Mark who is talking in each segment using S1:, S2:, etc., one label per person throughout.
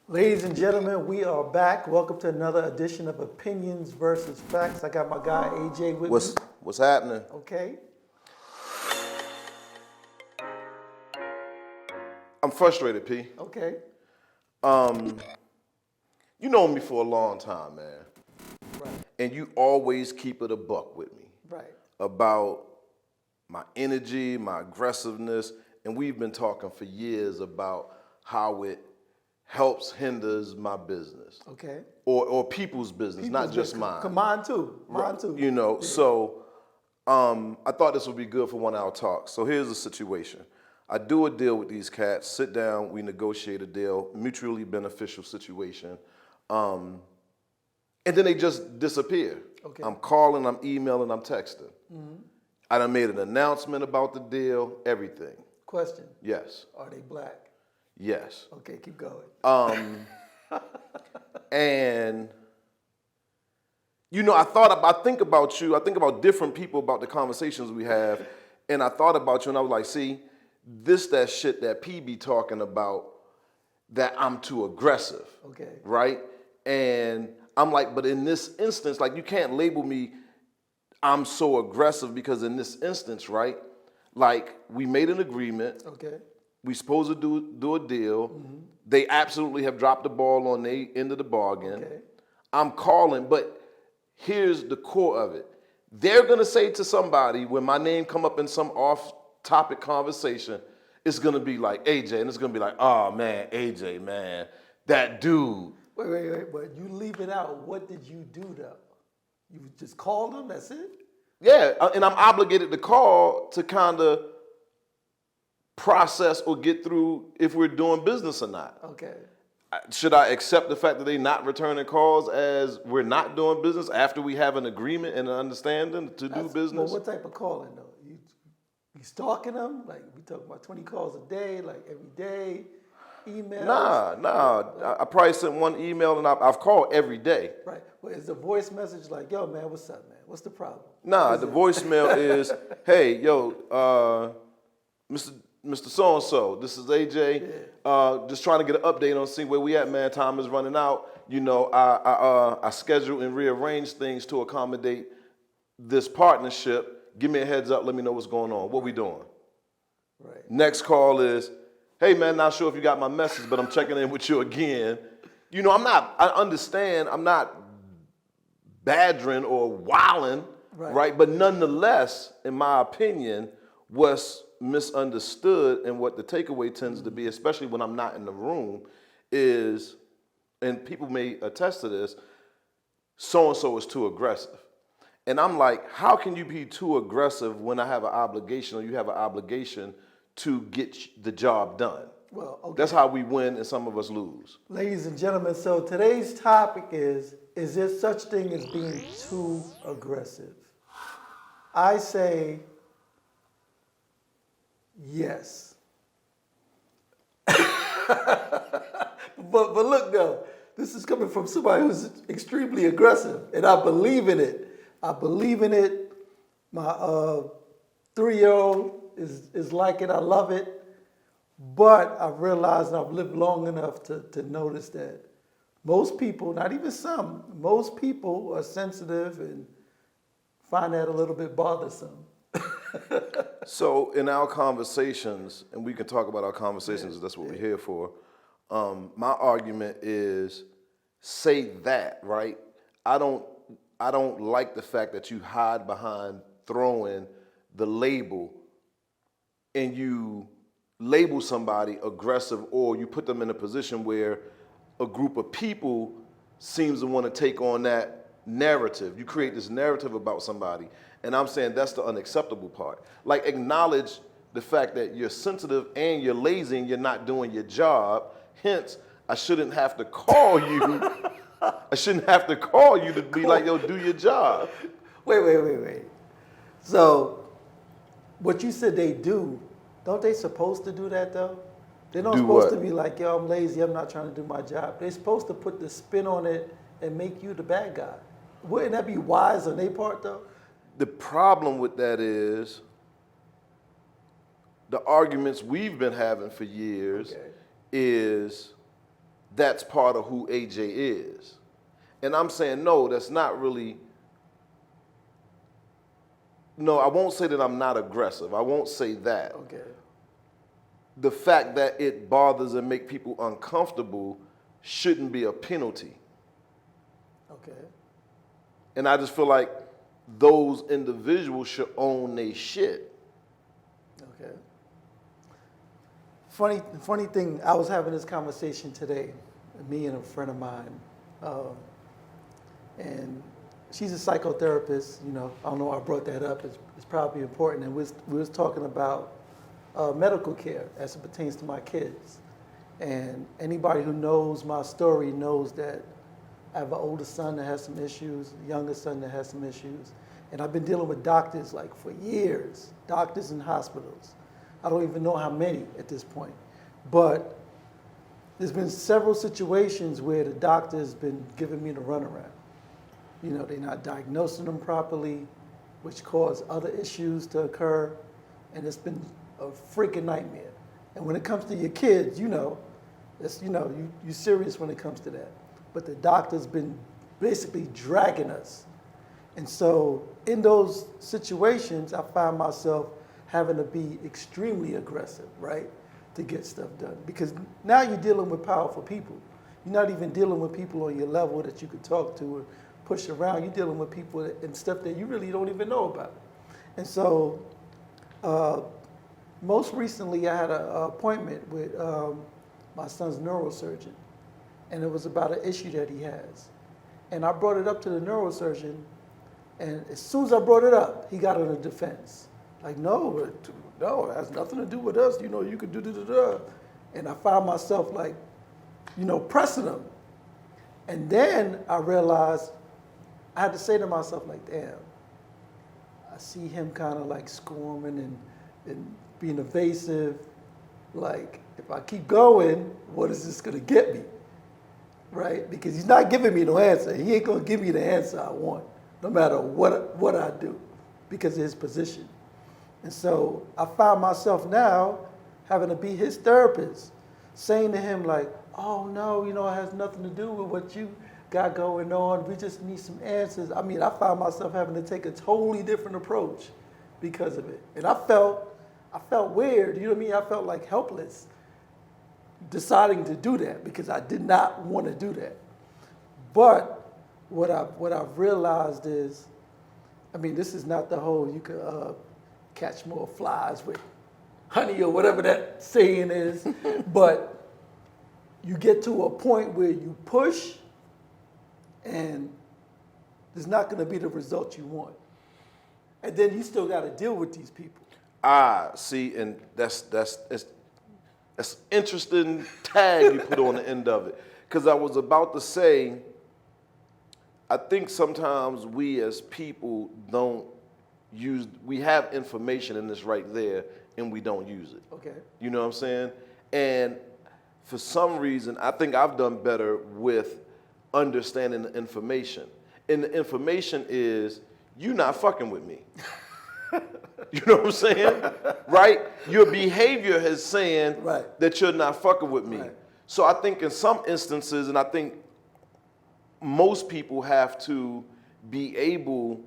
S1: Ladies and gentlemen, we are back. Welcome to another edition of Opinions versus Facts. I got my guy AJ with me.
S2: What's happening?
S1: Okay.
S2: I'm frustrated, P.
S1: Okay.
S2: You know me for a long time, man.
S1: Right.
S2: And you always keep it a buck with me
S1: Right.
S2: about my energy, my aggressiveness, and we've been talking for years about how it helps hinders my business.
S1: Okay.
S2: Or people's business, not just mine.
S1: Mine too. Mine too.
S2: You know, so I thought this would be good for 1 hour talk. So here's the situation. I do a deal with these cats, sit down, we negotiate a deal, mutually beneficial situation. And then they just disappear.
S1: Okay.
S2: I'm calling, I'm emailing, I'm texting. I done made an announcement about the deal, everything.
S1: Question.
S2: Yes.
S1: Are they black?
S2: Yes.
S1: Okay, keep going.
S2: And you know, I think about you, I think about different people, about the conversations we have, and I thought about you and I was like, see, that shit that P be talking about, that I'm too aggressive.
S1: Okay.
S2: Right? And I'm like, but in this instance, like you can't label me I'm so aggressive because in this instance, right? Like we made an agreement.
S1: Okay.
S2: We supposed to do a deal. They absolutely have dropped the ball on the end of the bargain.
S1: Okay.
S2: I'm calling, but here's the core of it. They're gonna say to somebody when my name come up in some off-topic conversation, it's gonna be like AJ, and it's gonna be like, oh man, AJ, man, that dude.
S1: Wait. But you leave it out. What did you do though? You just called them? That's it?
S2: Yeah, and I'm obligated to call to kind of process or get through if we're doing business or not.
S1: Okay.
S2: Should I accept the fact that they not returning calls as we're not doing business after we have an agreement and an understanding to do business?
S1: Well, what type of calling though? You stalking them? Like we talking about 20 calls a day, like every day, emails?
S2: Nah. I probably sent one email and I've called every day.
S1: Right. Well, is the voice message like, yo, man, what's up, man? What's the problem?
S2: Nah, the voicemail is, hey, yo, Mr. So-and-so, this is AJ. Just trying to get an update on see where we at, man. Time is running out. You know, I schedule and rearrange things to accommodate this partnership. Give me a heads up. Let me know what's going on. What we doing?
S1: Right.
S2: Next call is, hey, man, not sure if you got my message, but I'm checking in with you again. You know, I understand I'm not badgering or wilding, right? But nonetheless, in my opinion, what's misunderstood and what the takeaway tends to be, especially when I'm not in the room, is, and people may attest to this, so-and-so is too aggressive. And I'm like, how can you be too aggressive when I have an obligation or you have an obligation to get the job done?
S1: Well, okay.
S2: That's how we win and some of us lose.
S1: Ladies and gentlemen, so today's topic is there such thing as being too aggressive? I say yes. But look though, this is coming from somebody who's extremely aggressive, and I believe in it. My 3-year-old is like it. I love it. But I've realized, and I've lived long enough to notice that most people, not even some, most people are sensitive and find that a little bit bothersome.
S2: So in our conversations, and we can talk about our conversations, that's what we're here for, my argument is say that, right? I don't like the fact that you hide behind throwing the label and you label somebody aggressive, or you put them in a position where a group of people seems to want to take on that narrative. You create this narrative about somebody, and I'm saying that's the unacceptable part. Like, acknowledge the fact that you're sensitive and you're lazy and you're not doing your job. Hence, I shouldn't have to call you. I shouldn't have to call you to be like, yo, do your job.
S1: Wait. So, what you said they do, don't they supposed to do that though? They're not supposed to be like, yo, I'm lazy, I'm not trying to do my job. They're supposed to put the spin on it and make you the bad guy. Wouldn't that be wise on their part though?
S2: The problem with that is the arguments we've been having for years is that's part of who AJ is. And I'm saying, no, that's not really, no, I won't say that I'm not aggressive. I won't say that.
S1: Okay.
S2: The fact that it bothers and make people uncomfortable shouldn't be a penalty.
S1: Okay.
S2: And I just feel like those individuals should own their shit.
S1: Okay. Funny thing, I was having this conversation today, me and a friend of mine, and she's a psychotherapist. You know, I don't know why I brought that up. It's probably important. And we was talking about medical care as it pertains to my kids. And anybody who knows my story knows that I have an older son that has some issues, a younger son that has some issues. And I've been dealing with doctors like for years, doctors in hospitals. I don't even know how many at this point. But there's been several situations where the doctor has been giving me the runaround. You know, they're not diagnosing them properly, which cause other issues to occur. And it's been a freaking nightmare. And when it comes to your kids, you know, you're serious when it comes to that. But the doctor's been basically dragging us. And so in those situations, I find myself having to be extremely aggressive, right, to get stuff done. Because now you're dealing with powerful people. You're not even dealing with people on your level that you could talk to or push around. You're dealing with people and stuff that you really don't even know about. And so most recently, I had an appointment with my son's neurosurgeon. And it was about an issue that he has. And I brought it up to the neurosurgeon, and as soon as I brought it up, he got on the defense. Like, no, it has nothing to do with us. You know, you could do. And I found myself like, you know, pressing him. And then I realized I had to say to myself like, damn, I see him kind of like squirming and being evasive. Like, if I keep going, what is this gonna get me? Right? Because he's not giving me no answer. He ain't gonna give me the answer I want, no matter what I do, because of his position. And so I found myself now having to be his therapist, saying to him like, oh no, you know, it has nothing to do with what you got going on. We just need some answers. I mean, I found myself having to take a totally different approach because of it. And I felt weird, you know what I mean? I felt like helpless deciding to do that because I did not want to do that. But what I've realized is, I mean, this is not the whole you could catch more flies with honey or whatever that saying is, but you get to a point where you push and there's not going to be the result you want. And then you still got to deal with these people.
S2: See, and that's interesting tag you put on the end of it. Because I was about to say, I think sometimes we as people we have information in this right there and we don't use it.
S1: Okay.
S2: You know what I'm saying? And for some reason, I think I've done better with understanding the information. And the information is, you not fucking with me. You know what I'm saying? Right? Your behavior is saying that you're not fucking with me. Right. So I think in some instances, and I think most people have to be able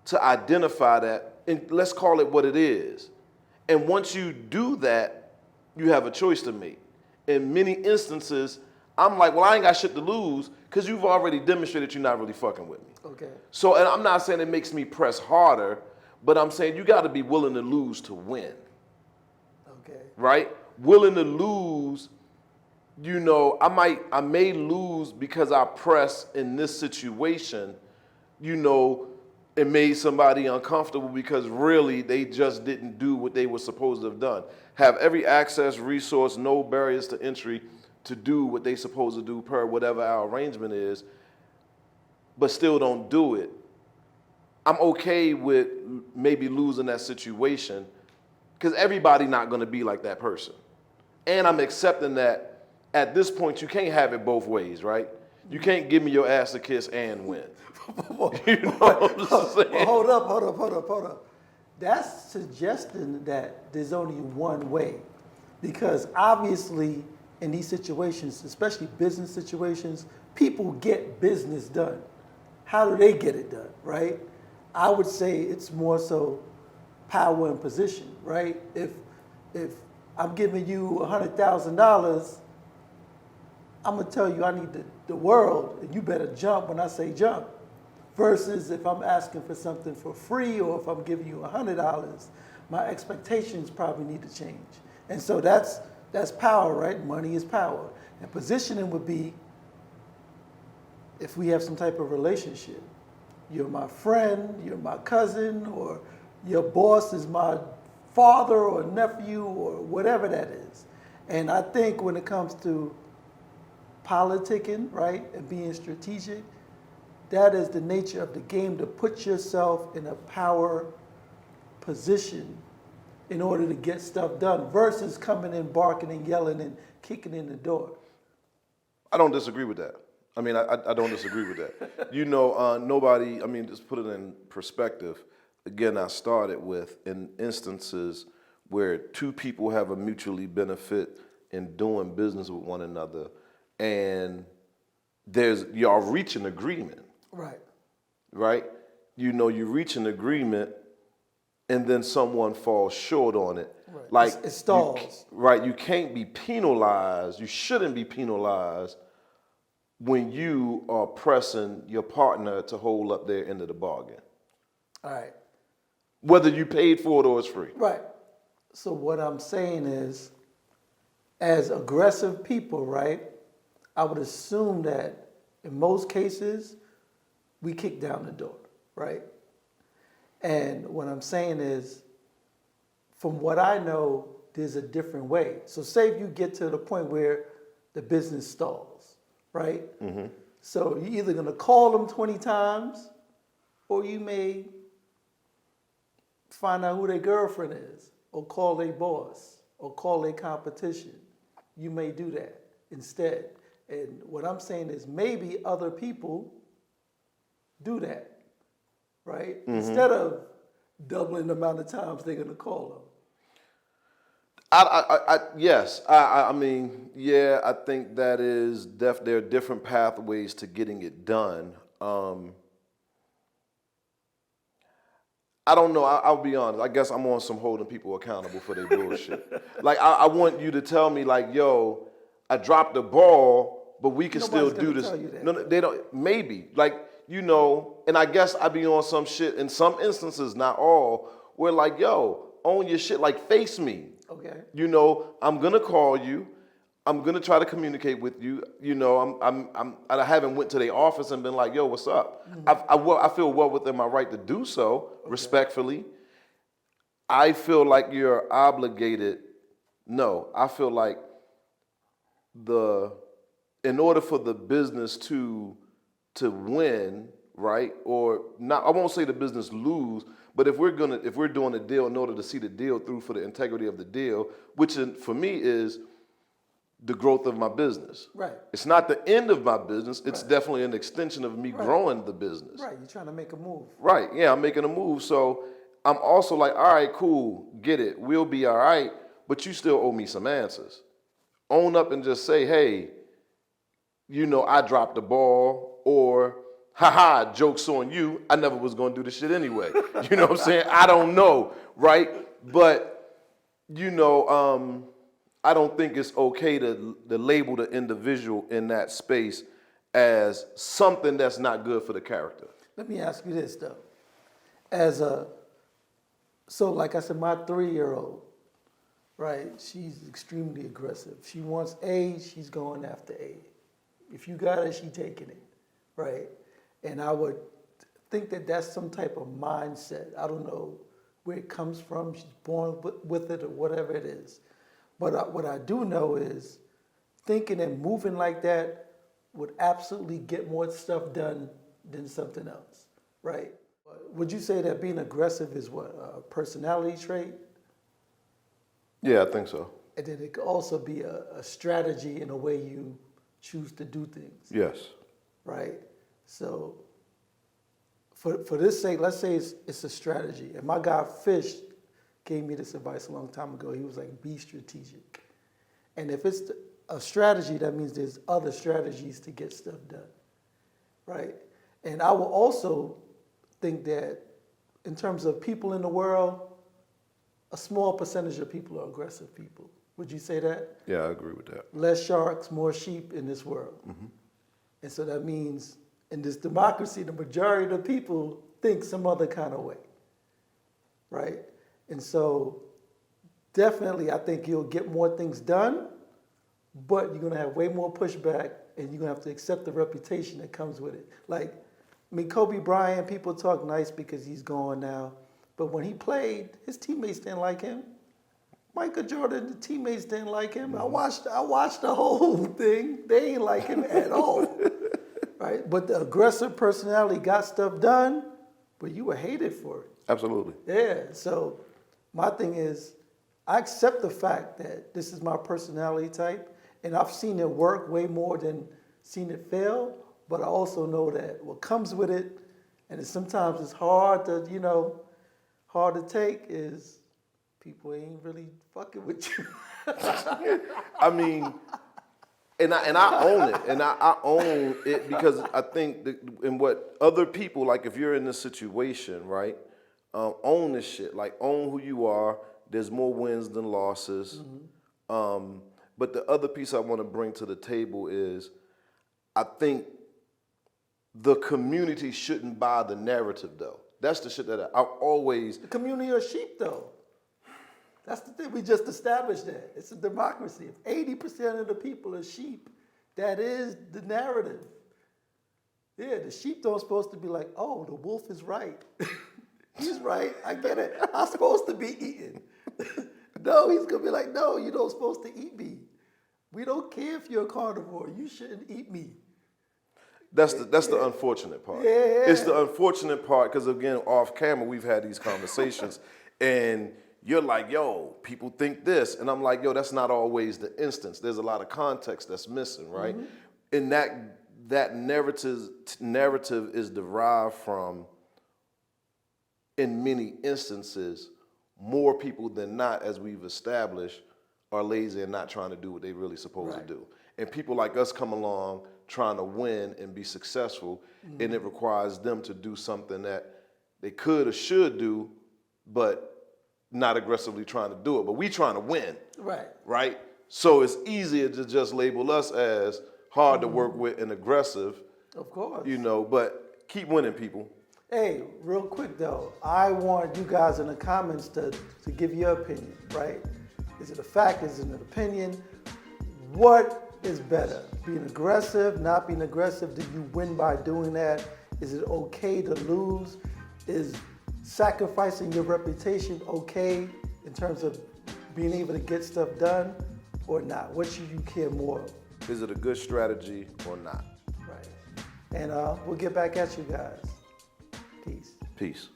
S2: to identify that, and let's call it what it is. And once you do that, you have a choice to make. In many instances, I'm like, well, I ain't got shit to lose because you've already demonstrated you're not really fucking with me.
S1: Okay.
S2: So, and I'm not saying it makes me press harder, but I'm saying you got to be willing to lose to win.
S1: Okay.
S2: Right? Willing to lose, you know, I may lose because I press in this situation, you know, it made somebody uncomfortable because really they just didn't do what they were supposed to have done. Have every access, resource, no barriers to entry to do what they supposed to do per whatever our arrangement is, but still don't do it. I'm okay with maybe losing that situation because everybody not going to be like that person. And I'm accepting that at this point you can't have it both ways, right? You can't give me your ass a kiss and win. You know what I'm saying?
S1: Hold up. That's suggesting that there's only one way. Because obviously, in these situations, especially business situations, people get business done. How do they get it done, right? I would say it's more so power and position, right? If I'm giving you $100,000, I'm gonna tell you I need the world, and you better jump when I say jump. Versus if I'm asking for something for free, or if I'm giving you $100, my expectations probably need to change. And so that's power, right? Money is power. And positioning would be if we have some type of relationship. You're my friend, you're my cousin, or your boss is my father or nephew or whatever that is. And I think when it comes to politicking, right, and being strategic, that is the nature of the game, to put yourself in a power position in order to get stuff done versus coming in barking and yelling and kicking in the door.
S2: I don't disagree with that. I mean, I don't disagree with that. Nobody, I mean, just put it in perspective. Again, I started with in instances where two people have a mutually benefit in doing business with one another, and y'all reach an agreement.
S1: Right.
S2: Right? You reach an agreement, and then someone falls short on it.
S1: Right.
S2: Like
S1: it stalls.
S2: Right. You can't be penalized. You shouldn't be penalized when you are pressing your partner to hold up their end of the bargain.
S1: All right.
S2: Whether you paid for it or it's free.
S1: Right. So what I'm saying is, as aggressive people, right, I would assume that in most cases, we kick down the door, right? And what I'm saying is, from what I know, there's a different way. So say if you get to the point where the business stalls, right? Mm-hmm. So you're either gonna call them 20 times, or you may find out who their girlfriend is, or call their boss, or call their competition. You may do that instead. And what I'm saying is maybe other people do that, right? Mm-hmm. Instead of doubling the amount of times they're gonna call them.
S2: Yes. I mean, yeah, I think that is there are different pathways to getting it done. I don't know. I'll be honest. I guess I'm on some holding people accountable for their bullshit. Like, I want you to tell me, like, yo, I dropped the ball, but we can still do this.
S1: Tell you that.
S2: No, they don't. Maybe, like, and I guess I be on some shit in some instances, not all, where like, yo, own your shit, like face me.
S1: Okay.
S2: I'm gonna call you. I'm gonna try to communicate with you. I haven't went to their office and been like, yo, what's up? Mm-hmm. I feel well within my right to do so, respectfully. I feel like you're obligated. No, I feel like in order for the business to win, right? Or not, I won't say the business lose, but if we're doing a deal in order to see the deal through for the integrity of the deal, which for me is the growth of my business.
S1: Right.
S2: It's not the end of my business. It's definitely an extension of me growing the business.
S1: Right. You're trying to make a move.
S2: Right. Yeah, I'm making a move. So I'm also like, all right, cool, get it. We'll be all right, but you still owe me some answers. Own up and just say, hey, I dropped the ball, or haha, joke's on you. I never was going to do this shit anyway. You know what I'm saying? I don't know, right? But, I don't think it's okay to label the individual in that space as something that's not good for the character.
S1: Let me ask you this, though. So like I said, my 3-year-old, right, she's extremely aggressive. She wants A, she's going after A. If you got it, she taking it, right? And I would think that that's some type of mindset. I don't know where it comes from. She's born with it or whatever it is. But what I do know is thinking and moving like that would absolutely get more stuff done than something else, right? Would you say that being aggressive is what, a personality trait?
S2: Yeah, I think so.
S1: And then it could also be a strategy in a way you choose to do things.
S2: Yes.
S1: Right? So for this sake, let's say it's a strategy. And my guy Fish gave me this advice a long time ago. He was like, be strategic. And if it's a strategy, that means there's other strategies to get stuff done, right? And I will also think that in terms of people in the world, a small percentage of people are aggressive people. Would you say that?
S2: Yeah, I agree with that.
S1: Less sharks, more sheep in this world. Mm-hmm. And so that means in this democracy, the majority of the people think some other kind of way, right? And so definitely I think you'll get more things done, but you're going to have way more pushback and you're going to have to accept the reputation that comes with it. Like, I mean, Kobe Bryant, people talk nice because he's gone now, but when he played, his teammates didn't like him. Michael Jordan, the teammates didn't like him. I watched the whole thing. They ain't like him at all, right? But the aggressive personality got stuff done, but you were hated for it.
S2: Absolutely.
S1: Yeah, so my thing is, I accept the fact that this is my personality type, and I've seen it work way more than seen it fail, but I also know that what comes with it, and sometimes it's hard to take, is people ain't really fucking with you.
S2: I mean, and I own it, and I own it because I think that in what other people, like if you're in this situation, right, own this shit, like own who you are. There's more wins than losses. Mm-hmm. But the other piece I want to bring to the table is I think the community shouldn't buy the narrative, though. That's the shit that I always...
S1: The community are sheep, though. That's the thing. We just established that. It's a democracy. If 80% of the people are sheep, that is the narrative. Yeah, the sheep don't supposed to be like, oh, the wolf is right. He's right. I get it. I'm supposed to be eaten. No, he's going to be like, no, you're not supposed to eat me. We don't care if you're a carnivore. You shouldn't eat me.
S2: That's the unfortunate part.
S1: Yeah.
S2: It's the unfortunate part because, again, off camera, we've had these conversations. And you're like, yo, people think this. And I'm like, yo, that's not always the instance. There's a lot of context that's missing, right? Mm-hmm. And that narrative is derived from, in many instances, more people than not, as we've established, are lazy and not trying to do what they really supposed to do. And people like us come along trying to win and be successful, mm-hmm. and it requires them to do something that they could or should do, but not aggressively trying to do it. But we trying to win. Right? So it's easier to just label us as hard to work with and aggressive.
S1: Of course.
S2: But keep winning, people.
S1: Hey, real quick though, I want you guys in the comments to give your opinion, right? Is it a fact? Is it an opinion? What is better? Being aggressive, not being aggressive? Do you win by doing that? Is it okay to lose? Is sacrificing your reputation okay in terms of being able to get stuff done or not? What should you care more of?
S2: Is it a good strategy or not?
S1: Right. And we'll get back at you guys. Peace.
S2: Peace.